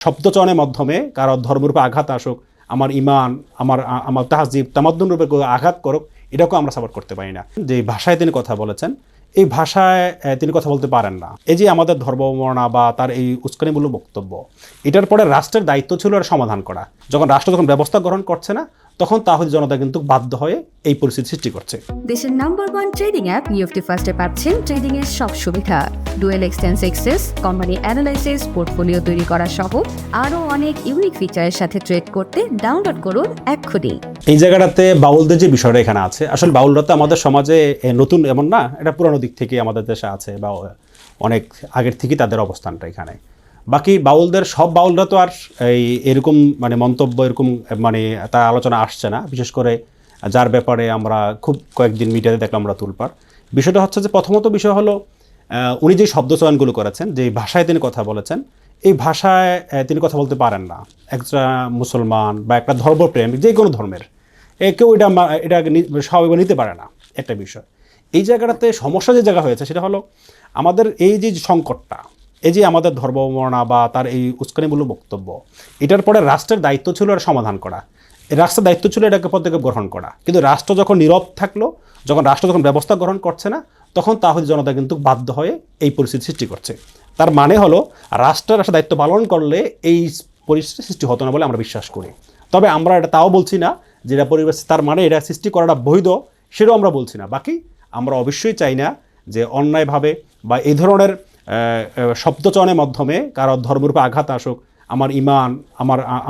শব্দচয়নের মাধ্যমে কারো ধর্মের উপর আঘাত আসুক, আমার ইমান, আমার তাহজিব তামাদ্দুনের উপর আঘাত করুক, এটাকেও আমরা সাপোর্ট করতে পারি না। যে ভাষায় তিনি কথা বলেছেন, এই ভাষায় তিনি কথা বলতে পারেন না। এই যে আমাদের ধর্মবর্ণনা বা তার এই উস্কানিমূলক বক্তব্য, এটার পরে রাষ্ট্রের দায়িত্ব ছিল এর সমাধান করা। রাষ্ট্র যখন ব্যবস্থা গ্রহণ করছে না, তখন তাহলে জনতা কিন্তু বাধ্য হয়ে এই পরিস্থিতি সৃষ্টি করছে। দেশের নাম্বার 1 ট্রেডিং অ্যাপ নিফটি ফার্স্টে পাচ্ছেন ট্রেডিং এর সব সুবিধা, dual exchange access, company analysis, portfolio তৈরি করা সহ আরো অনেক ইউনিক ফিচারের সাথে ট্রেড করতে ডাউনলোড করুন এক্ষুনি। এই জায়গাটাতে বাউলদের যে বিষয়টা এখানে আছে, আসলে বাউলরা তো আমাদের সমাজে নতুন এমন না, এটা পুরানো দিক থেকে আমাদের দেশে আছে বা অনেক আগের থেকেই তাদের অবস্থানটা এখানে। বাকি বাউলদের সব বাউলরা তো আর এরকম মন্তব্য এরকম তার আলোচনা আসছে না, বিশেষ করে যার ব্যাপারে আমরা খুব কয়েকদিন মিডিয়াতে দেখলাম আমরা তুলপার। বিষয়টা হচ্ছে যে প্রথমত বিষয় হলো উনি যে শব্দ চয়নগুলো করেছেন, যে ভাষায় তিনি কথা বলেছেন, এই ভাষায় তিনি কথা বলতে পারেন না। একটা মুসলমান বা একটা ধর্মপ্রেমিক যে কোনো ধর্মের কেউ এটা স্বাভাবিক নিতে পারে না একটা বিষয়। এই জায়গাটাতে সমস্যা যে জায়গা হয়েছে সেটা হলো আমাদের এই যে সংকটটা, এই যে আমাদের ধর্মবর্ণনা বা তার এই উস্কানিমূলক বক্তব্য, এটার পরে রাষ্ট্রের দায়িত্ব ছিল এর সমাধান করা। রাষ্ট্রের দায়িত্ব ছিল এটাকে পদক্ষেপ গ্রহণ করা। কিন্তু রাষ্ট্র যখন নীরব থাকলো, রাষ্ট্র যখন ব্যবস্থা গ্রহণ করছে না, তখন তাহলে জনতা কিন্তু বাধ্য হয়ে এই পরিস্থিতি সৃষ্টি করছে। তার মানে হলো রাষ্ট্রের দায়িত্ব পালন করলে এই পরিস্থিতি সৃষ্টি হতো না বলে আমরা বিশ্বাস করি। তবে আমরা এটা তাও বলছি না যেটা পরিবেশ, তার মানে এটা সৃষ্টি করাটা বৈধ, সেটাও আমরা বলছি না। বাকি আমরা অবশ্যই চাই না যে অন্যায়ভাবে বা এই ধরনের শব্দচয়নের মাধ্যমে কারো ধর্মের উপর আঘাত আসুক, আমার ইমান,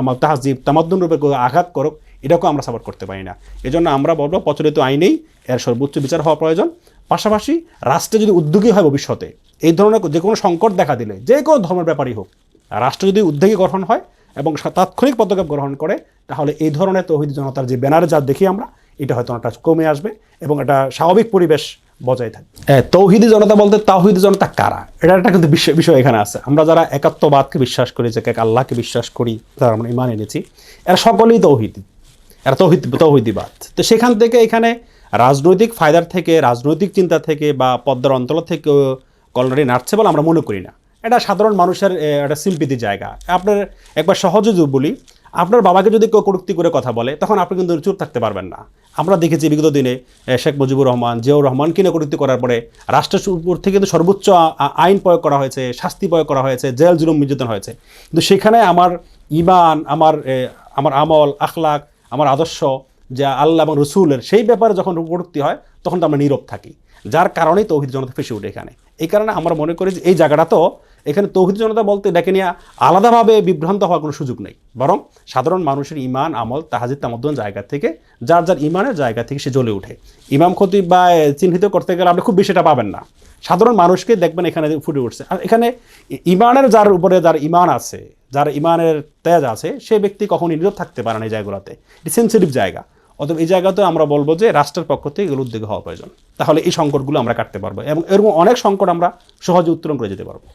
আমার তাহজিব তামাদ্দুনের উপর আঘাত করুক, এটাকেও আমরা সাপোর্ট করতে পারি না। এজন্য আমরা বলবো প্রচলিত আইনেই এর সর্বোচ্চ বিচার হওয়া প্রয়োজন। পাশাপাশি রাষ্ট্রে যদি উদ্যোগী হয় ভবিষ্যতে এই ধরনের যে কোনো সংকট দেখা দিলে, যে কোনো ধর্মের ব্যাপারই হোক, রাষ্ট্র যদি উদ্যোগী গ্রহণ হয় এবং তাৎক্ষণিক পদক্ষেপ গ্রহণ করে, তাহলে এই ধরনের তৌহিদি জনতার যে ব্যানারে যা দেখি আমরা, এটা হয়তো অনেকটা কমে আসবে এবং একটা স্বাভাবিক পরিবেশ বজায় থাকবে। তৌহিদি জনতা বলতে তাওহিদি জনতা কারা, এটা একটা কিন্তু বিষয় এখানে আছে। আমরা যারা একাত্মবাদকে বিশ্বাস করি, যে এক আল্লাহকে বিশ্বাস করি, তারা আমরা ইমান এনেছি, এরা সকলেই তৌহিদি, এরা তৌহিদিবাদ। তো সেখান থেকে এখানে রাজনৈতিক ফায়দার থেকে, রাজনৈতিক চিন্তা থেকে বা পদ্মার অঞ্চল থেকে কলনারি নাড়ছে বলে আমরা মনে করি না। এটা সাধারণ মানুষের একটা সিম্পিতি জায়গা। আপনার একবার সহজে বলি, আপনার বাবাকে যদি কেউ কটূক্তি করে কথা বলে, তখন আপনি কিন্তু চুপ থাকতে পারবেন না। আমরা দেখেছি বিগত দিনে শেখ মুজিবুর রহমান, জিয়াউর রহমানকে নিয়ে কটূক্তি করার পরে রাষ্ট্রের উপর থেকে কিন্তু সর্বোচ্চ আইন প্রয়োগ করা হয়েছে, শাস্তি প্রয়োগ করা হয়েছে, জেল জুলুম নির্যাতন হয়েছে। কিন্তু সেখানে আমার ইমান, আমার আমল, আখলাক, আমার আদর্শ যা আল্লাহ এবং রসুলের, সেই ব্যাপারে যখন কটূক্তি হয় তখন তো আমরা নীরব থাকি, যার কারণেই তৌহিদ জনতা ফেসে উঠে এখানে। এই কারণে আমরা মনে করি যে এই জায়গাটা তো এখানে তৌহিদ জনতা বলতে এটাকে নিয়ে আলাদাভাবে বিভ্রান্ত হওয়ার কোনো সুযোগ নেই, বরং সাধারণ মানুষের ইমান, আমল, তাহাজিদ তামাদ্দুন জায়গা থেকে, যার যার ইমানের জায়গা থেকে সে জ্বলে উঠে। ইমাম খতিব বা চিহ্নিত করতে গেলে আপনি খুব বেশিটা পাবেন না, সাধারণ মানুষকে দেখবেন এখানে ফুটে উঠছে। আর এখানে ইমানের যার উপরে যার ইমান আছে, যার ইমানের তেজ আছে, সে ব্যক্তি কখনই নীরব থাকতে পারে না এই জায়গাগুলোতে। এটি সেন্সিটিভ জায়গা। অতএব এই জায়গাতে আমরা বলবো যে রাষ্ট্রের পক্ষ থেকে এগুলো উদ্যোগ হওয়া প্রয়োজন, তাহলে এই সংকটগুলো আমরা কাটতে পারবো এবং এরকম অনেক সংকট আমরা সহজে উত্তোলন করে যেতে পারবো।